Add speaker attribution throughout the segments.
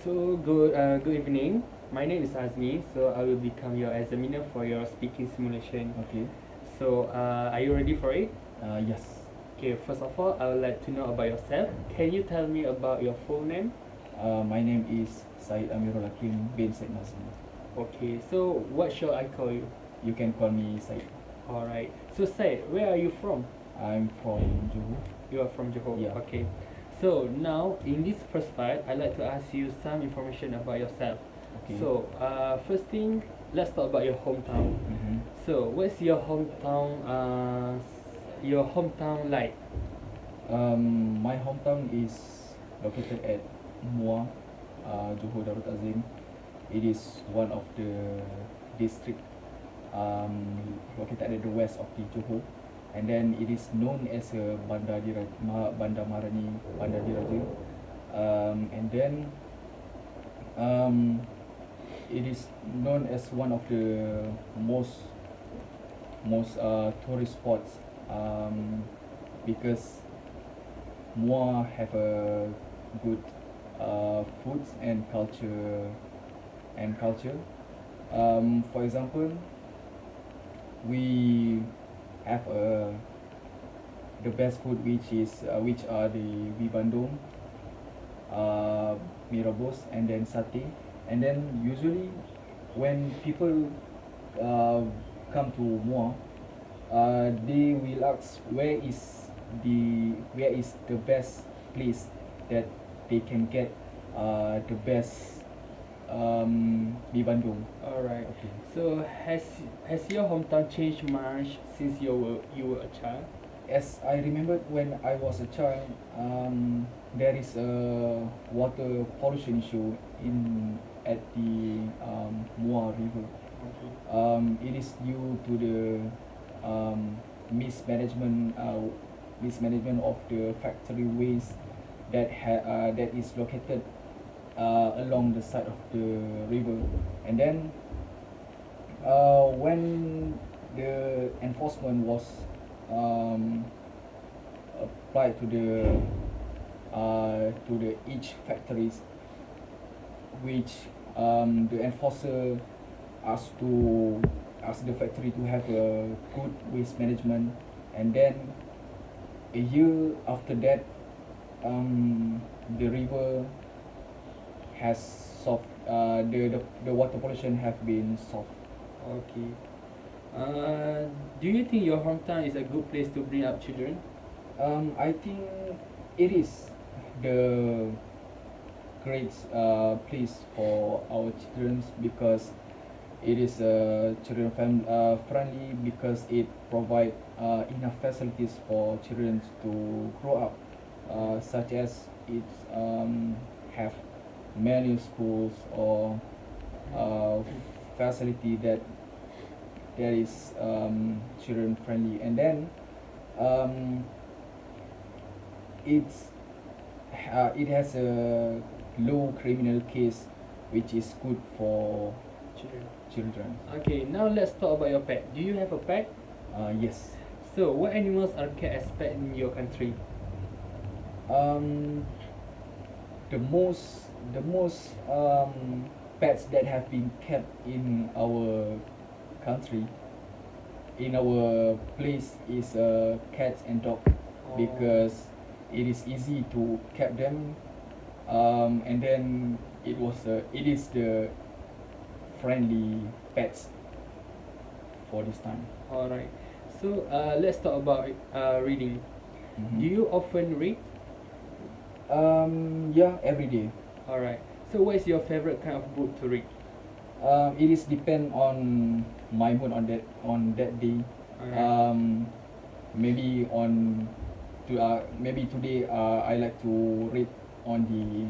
Speaker 1: Good evening. My name is Azmi. So I will become your examiner for your speaking simulation.
Speaker 2: Okay.
Speaker 1: Are you ready for it?
Speaker 2: Yes.
Speaker 1: Okay. First of all, I would like to know about yourself. Can you tell me about your full name?
Speaker 2: My name is Syed Amirul Hakim bin Said Nazmi.
Speaker 1: Okay. So what shall I call you?
Speaker 2: You can call me Syed.
Speaker 1: All right. So Said, where are you from?
Speaker 2: I'm from Johor.
Speaker 1: You are from Johor.
Speaker 2: Yeah.
Speaker 1: Okay. So now in this first part, I'd like to ask you some information about yourself.
Speaker 2: Okay.
Speaker 1: First thing, let's talk about your hometown.
Speaker 2: Mm-hmm.
Speaker 1: So, what's your hometown like?
Speaker 2: My hometown is located at Muar, Johor Darul Azim. It is one of the district located at the west of the Johor, and then it is known as a Bandar Marani Bandar Diraja. And then it is known as one of the most tourist spots, because Muar have a good foods and culture. For example, we have the best food, which are the mie bandung, mie rebus, and then satay. And then usually when people uh, come to Muar, they will ask where is the best place that they can get the best mie bandung.
Speaker 1: All right.
Speaker 2: Okay.
Speaker 1: So, has your hometown changed much since you were a child?
Speaker 2: As I remembered when I was a child, there is a water pollution issue in at the Muar River.
Speaker 1: Okay.
Speaker 2: It is due to the mismanagement mismanagement of the factory waste that is located along the side of the river. And then when the enforcement was um, applied to the each factories, which the enforcer asked the factory to have a good waste management. And then a year after that, the river has solved, the water pollution have been solved.
Speaker 1: Okay. Do you think your hometown is a good place to bring up children?
Speaker 2: I think it is the great place for our children, because it is friendly, because it provide enough facilities for children to grow up, such as it have many schools or uh, facility that is children friendly. And then um, it's it has a low criminal case, which is good for
Speaker 1: Children.
Speaker 2: children.
Speaker 1: Okay, now let's talk about your pet. Do you have a pet?
Speaker 2: Yes.
Speaker 1: So, what animals are kept as pet in your country?
Speaker 2: Um, the most pets that have been kept in our country, in our place, is cats and dog, because it is easy to keep them, and then it is the friendly pets for this time.
Speaker 1: All right. So, let's talk about reading. Do
Speaker 2: Mhm.
Speaker 1: you often read?
Speaker 2: Yeah, every day.
Speaker 1: All right. So, what is your favorite kind of book to read?
Speaker 2: It is depend on my mood on that day.
Speaker 1: All right.
Speaker 2: Maybe maybe today I like to read on the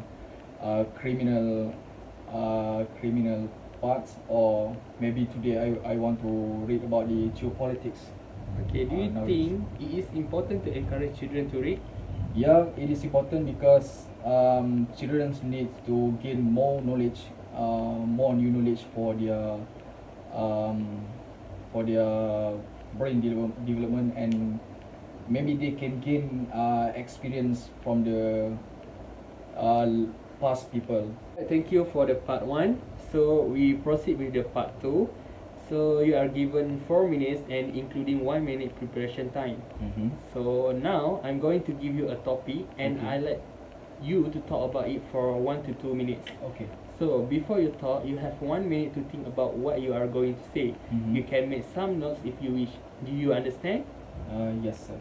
Speaker 2: criminal parts, or maybe today I want to read about the geopolitics.
Speaker 1: Okay. Do you
Speaker 2: Knowledge.
Speaker 1: think it is important to encourage children to read?
Speaker 2: Yeah, it is important, because children need to gain more new knowledge um, for their brain development, and maybe they can gain experience from the uh, past people.
Speaker 1: Thank you for the part 1. So we proceed with the part 2. So you are given 4 minutes and including 1 minute preparation time. So now I'm going to give you a topic and
Speaker 2: Okay.
Speaker 1: I let you to talk about it for 1 to 2 minutes.
Speaker 2: Okay.
Speaker 1: So before you talk, you have 1 minute to think about what you are going to say. You can make some notes if you wish. Do you understand?
Speaker 2: Yes, sir.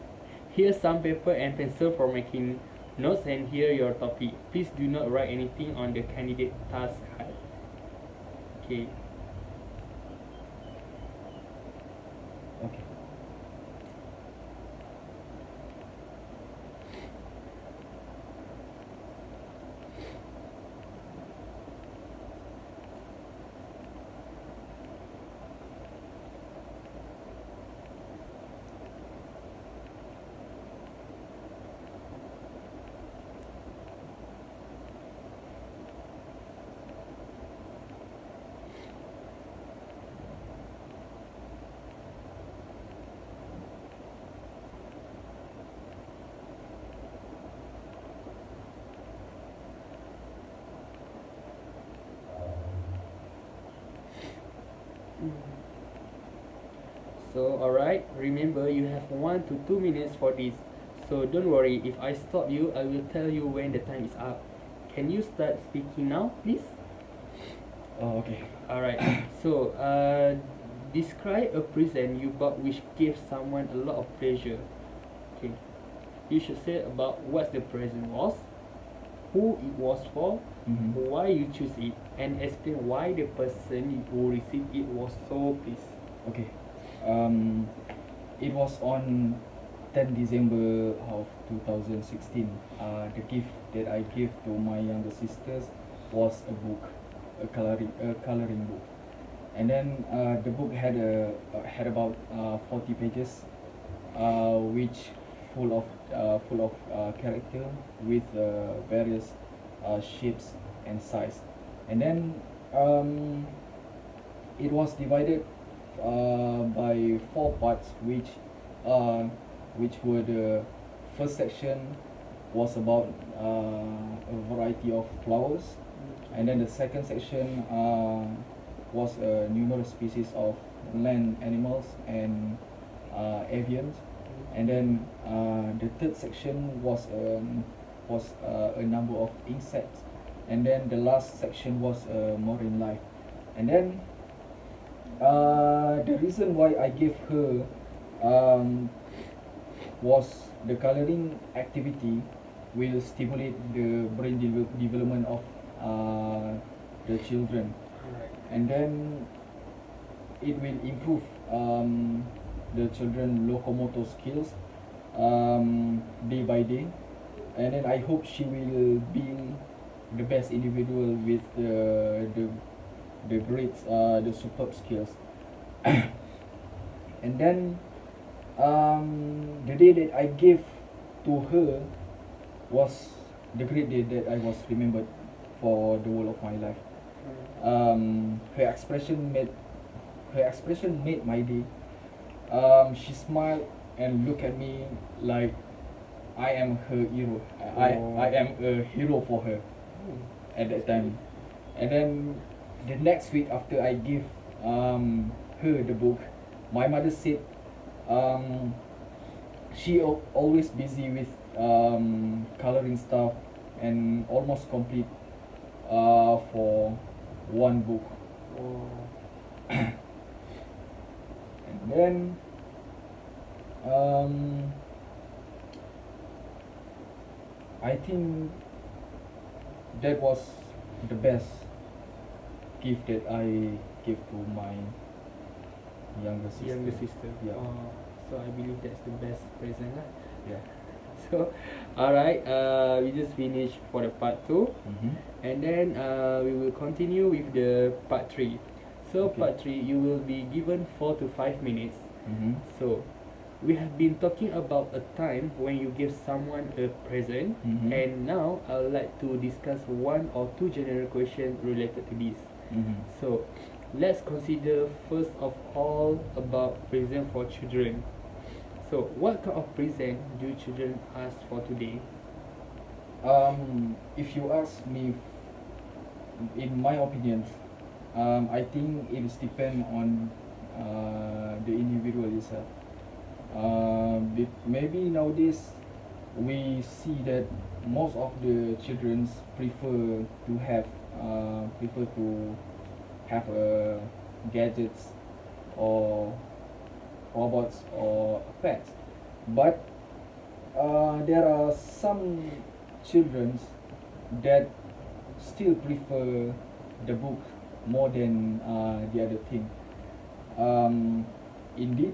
Speaker 1: Here's some paper and pencil for making notes, and here your topic. Please do not write anything on the candidate task card. Okay.
Speaker 2: Okay.
Speaker 1: So alright, remember you have 1 to 2 minutes for this. So don't worry, if I stop you, I will tell you when the time is up. Can you start speaking now, please?
Speaker 2: Oh, okay.
Speaker 1: Alright, so describe a present you bought which gave someone a lot of pleasure. Okay, you should say about what the present was, who it was for, why you choose it, and explain why the person who received it was so pleased.
Speaker 2: Okay. It was on 10 December of 2016. The gift that I gave to my younger sisters was a book, a coloring book, and then the book had about 40 pages, which full of character with various shapes and size, and then it was divided by 4 parts, which were the first section was about a variety of flowers, and then the second section was numerous species of land animals and avians, and then the third section was a number of insects, and then the last section was marine life, and then the reason why I gave her was the coloring activity will stimulate the brain development of the children, and then it will improve the children locomotor skills day by day, and then I hope she will be the best individual with the great the superb skills. And then the day that I gave to her was the great day that I was remembered for the whole of my life. Her expression made my day. She smiled and looked at me like I am her hero. I am a hero for her at that time. And then the next week after I gave her the book, my mother said she always busy with coloring stuff and almost complete for one book. And then I think that was the best gift that I gave to my younger sister.
Speaker 1: Younger sister.
Speaker 2: Yeah.
Speaker 1: So I believe that's the best present lah.
Speaker 2: Yeah.
Speaker 1: So alright, we just finished for the part 2, and then we will continue with the part 3. So
Speaker 2: Okay.
Speaker 1: part 3, you will be given 4 to 5 minutes. So we have been talking about a time when you give someone a present, and now I would like to discuss 1 or 2 general questions related to this. So let's consider first of all about present for children. So what kind of present do children ask for today?
Speaker 2: If you ask me, in my opinion, I think it is depend on the individual itself. Maybe nowadays we see that most of the children prefer to have gadgets or robots or pets, but there are some children that still prefer the book more than the other thing. Indeed,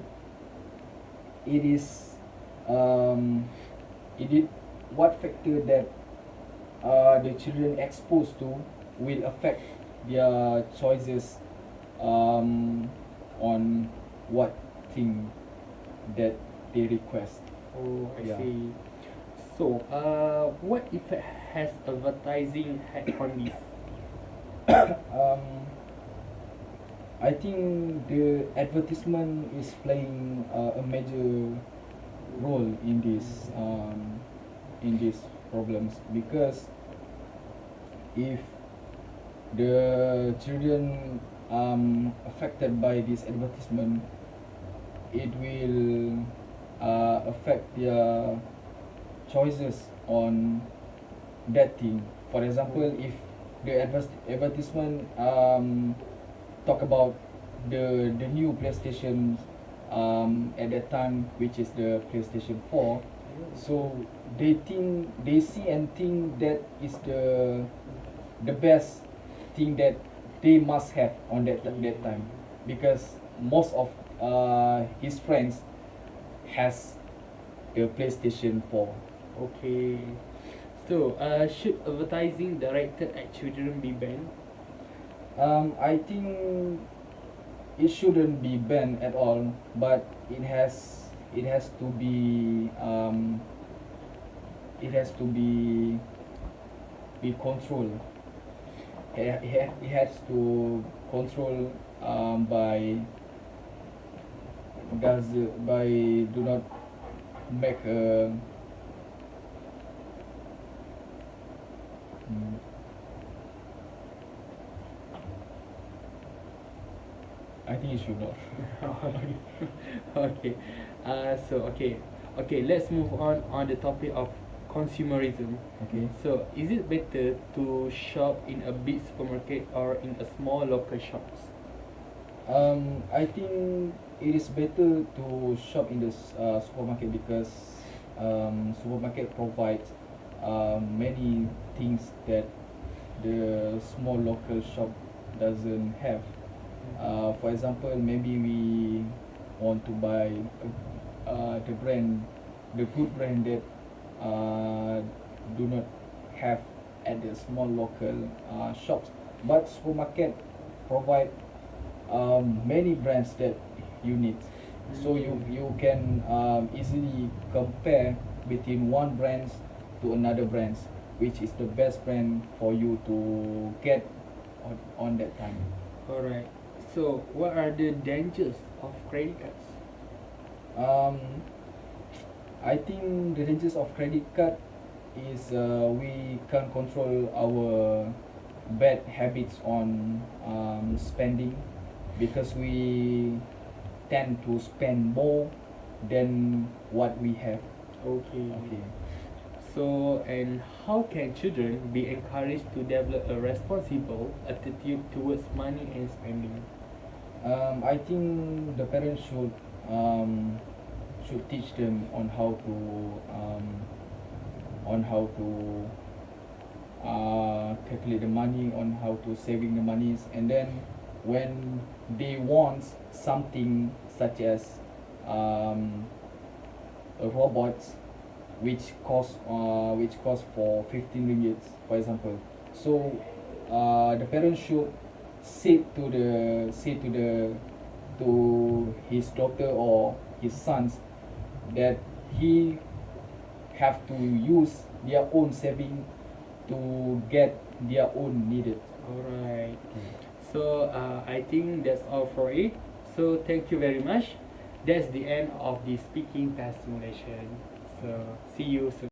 Speaker 2: it is indeed what factor that the children exposed to will affect their choices on what thing that they request.
Speaker 1: Oh, I
Speaker 2: Yeah.
Speaker 1: see. So, what effect has advertising had on this?
Speaker 2: um, I think the advertisement is playing a major role in these problems, because if the children affected by this advertisement, it will affect their choices on that thing. For example, if the advertisement talk about the new PlayStation at that time, which is the PlayStation 4, so they see and think that is the best thing that they must have on that time, because most of his friends has the PlayStation 4.
Speaker 1: Okay. So, should advertising directed at children be banned?
Speaker 2: I think it shouldn't be banned at all, but it has to be be controlled. It has to control by do not make a mm, I think it should not.
Speaker 1: Okay. Okay. Let's move on the topic of consumerism.
Speaker 2: Okay.
Speaker 1: So, is it better to shop in a big supermarket or in a small local shops?
Speaker 2: I think it is better to shop in the supermarket, because supermarket provides many things that the small local shop doesn't have. For example, maybe we want to buy the good brand that do not have at the small local shops, but supermarket provide many brands that you need. So you can easily compare between one brands to another brands, which is the best brand for you to get on that time.
Speaker 1: Alright. So, what are the dangers of credit cards?
Speaker 2: Um, I think the dangers of credit card is we can't control our bad habits on spending, because we tend to spend more than what we have.
Speaker 1: Okay.
Speaker 2: Okay.
Speaker 1: So, and how can children be encouraged to develop a responsible attitude towards money and spending?
Speaker 2: I think the parents should teach them on how to calculate the money, on how to saving the monies, and then when they want something such as a robot which cost for 15 ringgit, for example. So the parents should say to his daughter or his sons that he have to use their own saving to get their own needed.
Speaker 1: Alright. So, I think that's all for it. So, thank you very much. That's the end of the speaking test simulation. So, see you soon.